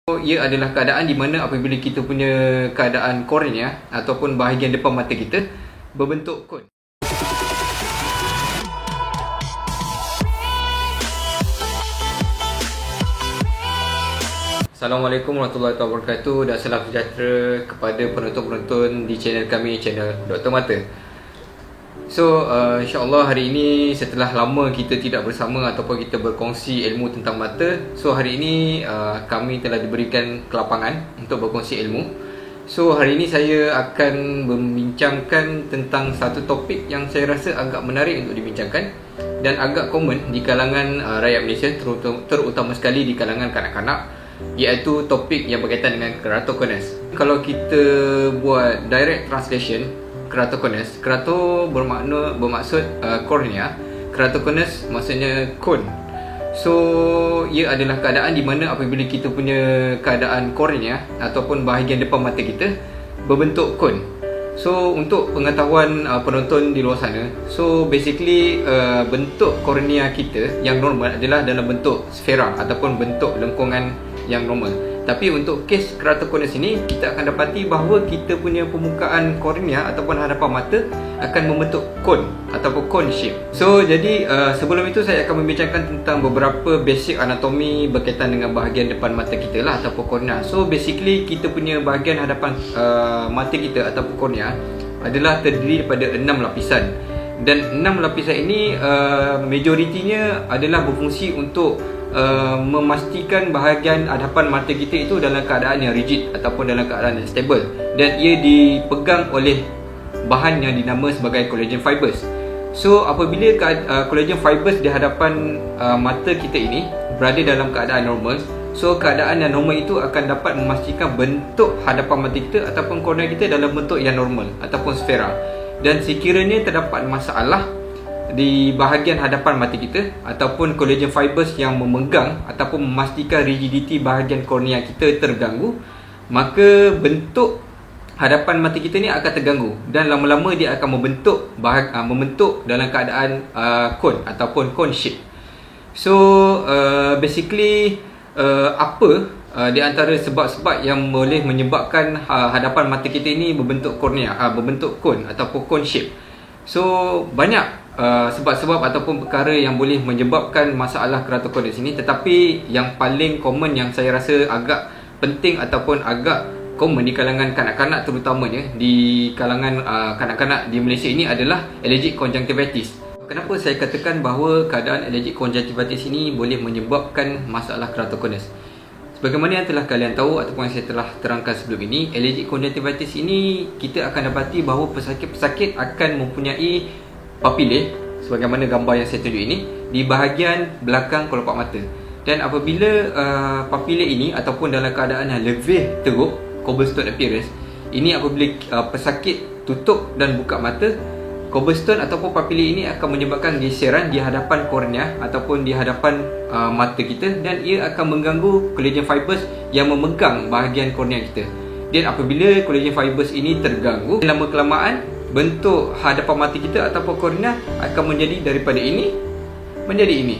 Ia adalah keadaan di mana apabila kita punya keadaan kornea ataupun bahagian depan mata kita berbentuk kon. Assalamualaikum warahmatullahi wabarakatuh dan salam sejahtera kepada penonton-penonton di channel kami, channel Dr. Mata. So, insyaAllah hari ini setelah lama kita tidak bersama ataupun kita berkongsi ilmu tentang mata, so hari ini kami telah diberikan kelapangan untuk berkongsi ilmu. So, hari ini saya akan membincangkan tentang satu topik yang saya rasa agak menarik untuk dibincangkan dan agak common di kalangan rakyat Malaysia, terutama sekali di kalangan kanak-kanak, iaitu topik yang berkaitan dengan keratoconus. Kalau kita buat direct translation, keratoconus, kerato bermaksud kornea, keratoconus maksudnya kon. So, ia adalah keadaan di mana apabila kita punya keadaan kornea ataupun bahagian depan mata kita berbentuk kon. So, untuk pengetahuan penonton di luar sana, so basically bentuk kornea kita yang normal adalah dalam bentuk sfera ataupun bentuk lengkungan yang normal. Tapi untuk kes keratoconus ini, kita akan dapati bahawa kita punya permukaan kornea ataupun hadapan mata akan membentuk kon ataupun cone shape. So, jadi sebelum itu saya akan membincangkan tentang beberapa basic anatomi berkaitan dengan bahagian depan mata kita lah ataupun kornea. So, basically kita punya bahagian hadapan mata kita ataupun kornea adalah terdiri daripada 6 lapisan. Dan 6 lapisan ini majoritinya adalah berfungsi untuk memastikan bahagian hadapan mata kita itu dalam keadaan yang rigid ataupun dalam keadaan yang stable, dan ia dipegang oleh bahan yang dinama sebagai collagen fibers. So, apabila collagen fibers di hadapan mata kita ini berada dalam keadaan normal, so keadaan yang normal itu akan dapat memastikan bentuk hadapan mata kita ataupun kornea kita dalam bentuk yang normal ataupun sfera. Dan sekiranya terdapat masalah di bahagian hadapan mata kita ataupun collagen fibers yang memegang ataupun memastikan rigidity bahagian kornea kita terganggu, maka bentuk hadapan mata kita ni akan terganggu dan lama-lama dia akan membentuk dalam keadaan cone ataupun cone shape. So, basically apa di antara sebab-sebab yang boleh menyebabkan hadapan mata kita ini berbentuk kornea, berbentuk cone ataupun cone shape. So, banyak sebab-sebab ataupun perkara yang boleh menyebabkan masalah keratoconus ini, tetapi yang paling common yang saya rasa agak penting ataupun agak common di kalangan kanak-kanak, terutamanya di kalangan kanak-kanak di Malaysia ini adalah allergic conjunctivitis. Kenapa saya katakan bahawa keadaan allergic conjunctivitis ini boleh menyebabkan masalah keratoconus? Sebagaimana yang telah kalian tahu ataupun yang saya telah terangkan sebelum ini, allergic conjunctivitis ini kita akan dapati bahawa pesakit-pesakit akan mempunyai papile, sebagaimana gambar yang saya tunjuk ini, di bahagian belakang kelopak mata. Dan apabila papile ini ataupun dalam keadaan yang lebih teruk, cobblestone appearance, ini apabila pesakit tutup dan buka mata, cobblestone ataupun papile ini akan menyebabkan geseran di hadapan kornea ataupun di hadapan mata kita, dan ia akan mengganggu collagen fibers yang memegang bahagian kornea kita. Dan apabila collagen fibers ini terganggu, lama kelamaan bentuk hadapan mata kita ataupun kornea akan menjadi daripada ini menjadi ini.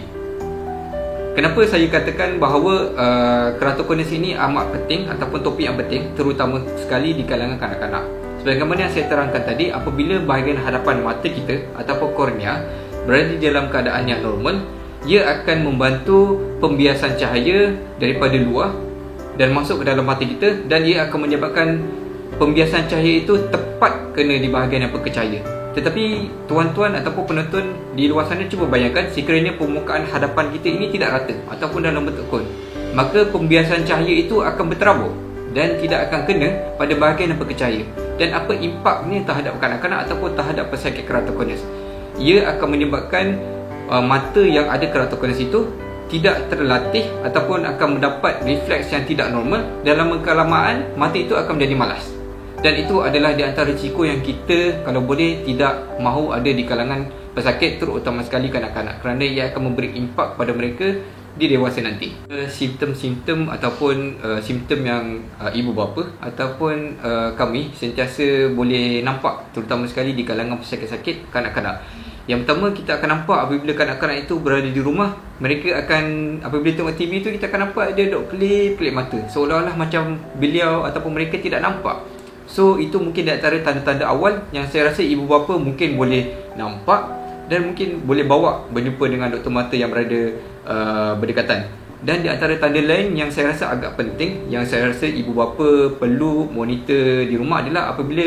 Kenapa saya katakan bahawa keratoconus ini amat penting ataupun topik yang penting, terutama sekali di kalangan kanak-kanak? Sebagaimana yang saya terangkan tadi, apabila bahagian hadapan mata kita ataupun kornea berada dalam keadaan yang normal, ia akan membantu pembiasan cahaya daripada luar dan masuk ke dalam mata kita, dan ia akan menyebabkan pembiasan cahaya itu tepat kena di bahagian yang berkecahaya. Tetapi tuan-tuan ataupun penonton di luar sana, cuba bayangkan sekiranya permukaan hadapan kita ini tidak rata ataupun dalam bentuk kon, maka pembiasan cahaya itu akan berterabur dan tidak akan kena pada bahagian yang berkecahaya. Dan apa impaknya terhadap kanak-kanak ataupun terhadap pesakit keratoconus? Ia akan menyebabkan mata yang ada keratoconus itu tidak terlatih ataupun akan mendapat refleks yang tidak normal. Dalam kelamaan, mata itu akan menjadi malas. Dan itu adalah di antara risiko yang kita kalau boleh tidak mahu ada di kalangan pesakit, terutama sekali kanak-kanak, kerana ia akan memberi impak pada mereka di dewasa nanti. Simptom-simptom ataupun simptom yang ibu bapa ataupun kami sentiasa boleh nampak, terutama sekali di kalangan pesakit-pesakit kanak-kanak, Yang pertama, kita akan nampak apabila kanak-kanak itu berada di rumah, mereka akan, apabila tengok TV tu, kita akan nampak dia duk kelip mata, seolah-olah macam beliau ataupun mereka tidak nampak. So itu mungkin di antara tanda-tanda awal yang saya rasa ibu bapa mungkin boleh nampak dan mungkin boleh bawa berjumpa dengan doktor mata yang berada berdekatan. Dan di antara tanda lain yang saya rasa agak penting, yang saya rasa ibu bapa perlu monitor di rumah adalah apabila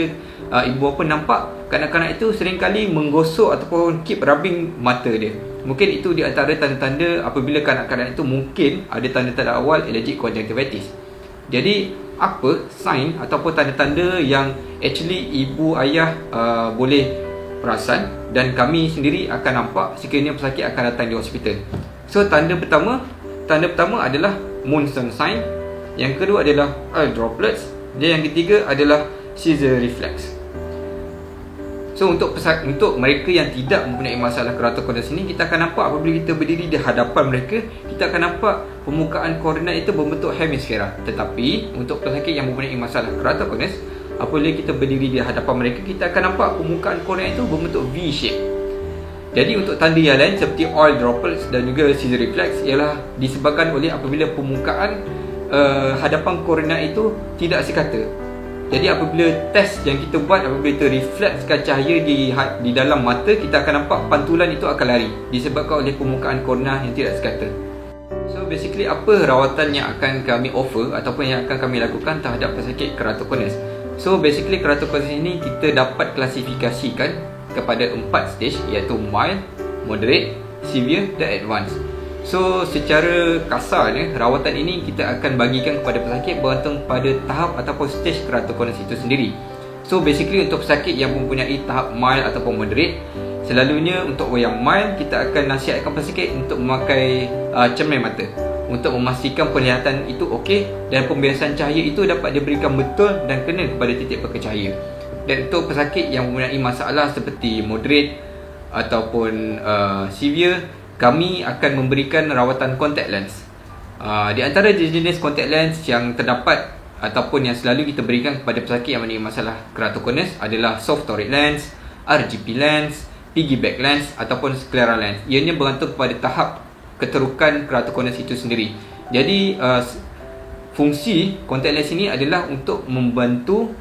ibu bapa nampak kanak-kanak itu seringkali menggosok ataupun keep rubbing mata dia. Mungkin itu di antara tanda-tanda apabila kanak-kanak itu mungkin ada tanda-tanda awal allergic conjunctivitis. Jadi apa sign ataupun tanda-tanda yang actually ibu ayah boleh perasan dan kami sendiri akan nampak sekiranya pesakit akan datang di hospital. So tanda pertama adalah Munson sign, yang kedua adalah eye droplets, dan yang ketiga adalah seizure reflex. So untuk mereka yang tidak mempunyai masalah keratokonus ini, kita akan nampak apabila kita berdiri di hadapan mereka, kita akan nampak permukaan kornea itu berbentuk hemisfera. Tetapi untuk pesakit yang mempunyai masalah keratokonus, apabila kita berdiri di hadapan mereka, kita akan nampak permukaan kornea itu berbentuk V shape. Jadi untuk tanda yang lain seperti oil droplets dan juga seizure reflex ialah disebabkan oleh apabila permukaan hadapan kornea itu tidak sekata. Jadi apabila test yang kita buat, apabila kita reflekskan cahaya di dalam mata, kita akan nampak pantulan itu akan lari disebabkan oleh permukaan kornea yang tidak sekata. So basically apa rawatan yang akan kami offer ataupun yang akan kami lakukan terhadap pesakit keratokonus? So basically keratokonus ini kita dapat klasifikasikan kepada 4 stage, iaitu mild, moderate, severe dan advanced. So secara kasarnya rawatan ini kita akan bagikan kepada pesakit bergantung pada tahap ataupun stage keratokonus itu sendiri. So basically untuk pesakit yang mempunyai tahap mild ataupun moderate, selalunya untuk yang mild kita akan nasihatkan pesakit untuk memakai cermin mata untuk memastikan penglihatan itu okey dan pembiasan cahaya itu dapat diberikan betul dan kena kepada titik pakai cahaya. Dan untuk pesakit yang mempunyai masalah seperti moderate ataupun severe, kami akan memberikan rawatan contact lens. Di antara jenis contact lens yang terdapat ataupun yang selalu kita berikan kepada pesakit yang mempunyai masalah keratokonus adalah soft toric lens, RGP lens, piggyback lens ataupun sclera lens. Ianya bergantung kepada tahap keterukan keratokonus itu sendiri. Jadi fungsi contact lens ini adalah untuk membantu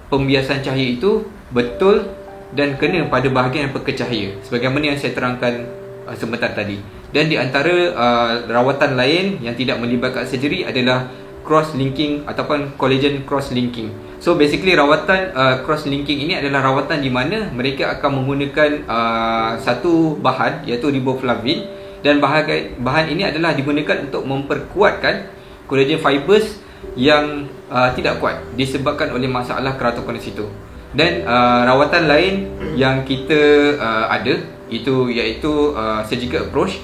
pembiasan cahaya itu betul dan kena pada bahagian yang peka cahaya, sebagaimana yang saya terangkan sebentar tadi. Dan di antara rawatan lain yang tidak melibatkan surgery adalah cross linking ataupun collagen cross linking. So basically rawatan cross linking ini adalah rawatan di mana mereka akan menggunakan satu bahan, iaitu riboflavin, dan bahan ini adalah digunakan untuk memperkuatkan collagen fibers yang tidak kuat disebabkan oleh masalah keratokonus itu. Dan rawatan lain yang kita ada iaitu surgical approach.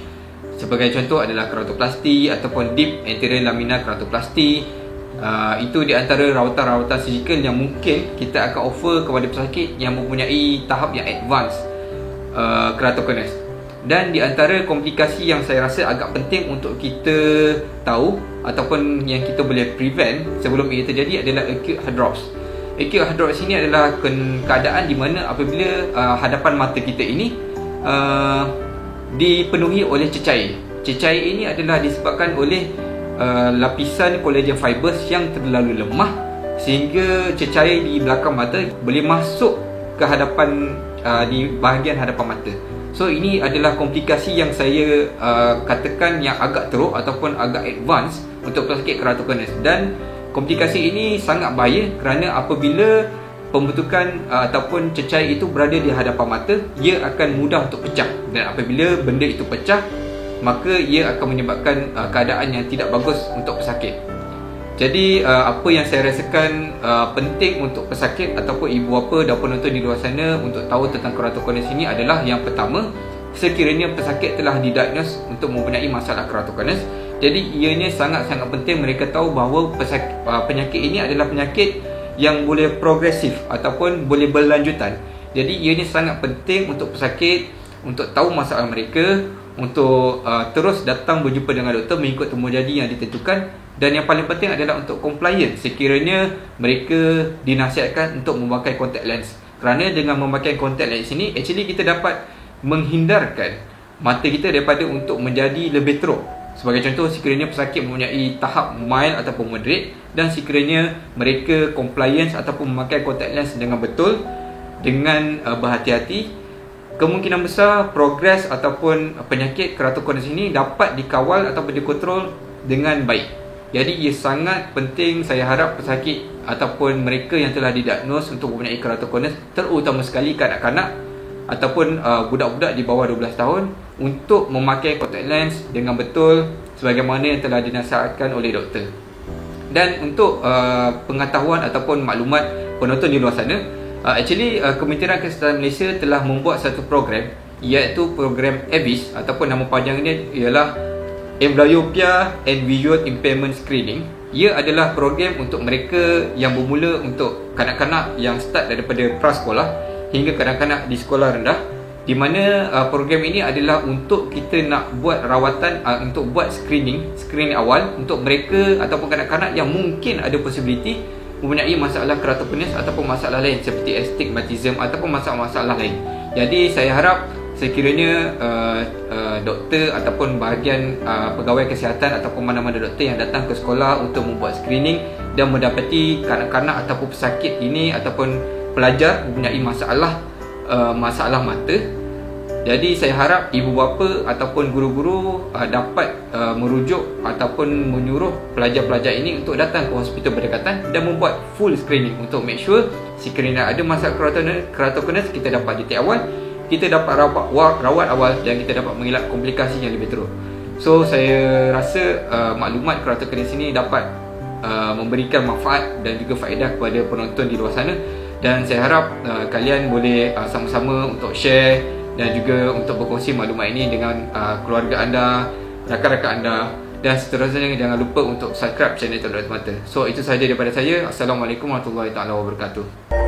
Sebagai contoh adalah keratoplasti ataupun deep anterior laminar keratoplasti. Itu di antara rawatan-rawatan surgical yang mungkin kita akan offer kepada pesakit yang mempunyai tahap yang advance keratokonus. Dan di antara komplikasi yang saya rasa agak penting untuk kita tahu ataupun yang kita boleh prevent sebelum ia terjadi adalah acute heart drops. Acute heart drops ini adalah keadaan di mana apabila hadapan mata kita ini dipenuhi oleh cecair. Cecair ini adalah disebabkan oleh lapisan collagen fibers yang terlalu lemah sehingga cecair di belakang mata boleh masuk ke hadapan di bahagian hadapan mata. So ini adalah komplikasi yang saya katakan yang agak teruk ataupun agak advance untuk pesakit keratokonus. Dan komplikasi ini sangat bahaya kerana apabila pembentukan ataupun cecair itu berada di hadapan mata, ia akan mudah untuk pecah. Dan apabila benda itu pecah, maka ia akan menyebabkan keadaan yang tidak bagus untuk pesakit. Jadi apa yang saya rasakan penting untuk pesakit ataupun ibu bapa dan penonton di luar sana untuk tahu tentang keratokonus ini adalah, yang pertama, sekiranya pesakit telah didiagnos untuk mempunyai masalah keratokonus, jadi ianya sangat-sangat penting mereka tahu bahawa penyakit ini adalah penyakit yang boleh progresif ataupun boleh berlanjutan. Jadi ianya sangat penting untuk pesakit untuk tahu masalah mereka, untuk terus datang berjumpa dengan doktor mengikut temujanji yang ditentukan. Dan yang paling penting adalah untuk compliance sekiranya mereka dinasihatkan untuk memakai contact lens. Kerana dengan memakai contact lens ini, actually kita dapat menghindarkan mata kita daripada untuk menjadi lebih teruk. Sebagai contoh, sekiranya pesakit mempunyai tahap mild ataupun moderate, dan sekiranya mereka compliance ataupun memakai contact lens dengan betul, dengan berhati-hati, kemungkinan besar progres ataupun penyakit keratokonus ini dapat dikawal ataupun dikontrol dengan baik. Jadi ia sangat penting, saya harap pesakit ataupun mereka yang telah didiagnos untuk mempunyai keratokonus, terutama sekali kanak-kanak ataupun budak-budak di bawah 12 tahun, untuk memakai contact lens dengan betul sebagaimana yang telah dinasihatkan oleh doktor. Dan untuk pengetahuan ataupun maklumat penonton di luar sana, Kementerian Kesihatan Malaysia telah membuat satu program, iaitu program AVIS, ataupun nama panjangnya ialah Amblyopia and Visual Impairment Screening. Ia adalah program untuk mereka yang bermula, untuk kanak-kanak yang start daripada prasekolah hingga kanak-kanak di sekolah rendah, di mana program ini adalah untuk kita nak buat rawatan, untuk buat screening awal untuk mereka ataupun kanak-kanak yang mungkin ada possibility mempunyai masalah keratokonus ataupun masalah lain seperti astigmatism ataupun masalah-masalah lain. Jadi saya harap sekiranya doktor ataupun bahagian pegawai kesihatan ataupun mana-mana doktor yang datang ke sekolah untuk membuat screening dan mendapati kanak-kanak ataupun pesakit ini ataupun pelajar mempunyai masalah mata, jadi saya harap ibu bapa ataupun guru-guru dapat merujuk ataupun menyuruh pelajar-pelajar ini untuk datang ke hospital berdekatan dan membuat full screening untuk make sure sekiranya ada masalah keratokonus, kita dapat detek awal, kita dapat rawat awal, dan kita dapat mengelak komplikasi yang lebih teruk. So saya rasa maklumat keratokonus ini dapat memberikan manfaat dan juga faedah kepada penonton di luar sana, dan saya harap kalian boleh sama-sama untuk share dan juga untuk berkongsi maklumat ini dengan keluarga anda, rakan-rakan anda, dan seterusnya. Jangan lupa untuk subscribe channel Doktor Mata. So itu sahaja daripada saya. Assalamualaikum warahmatullahi wabarakatuh.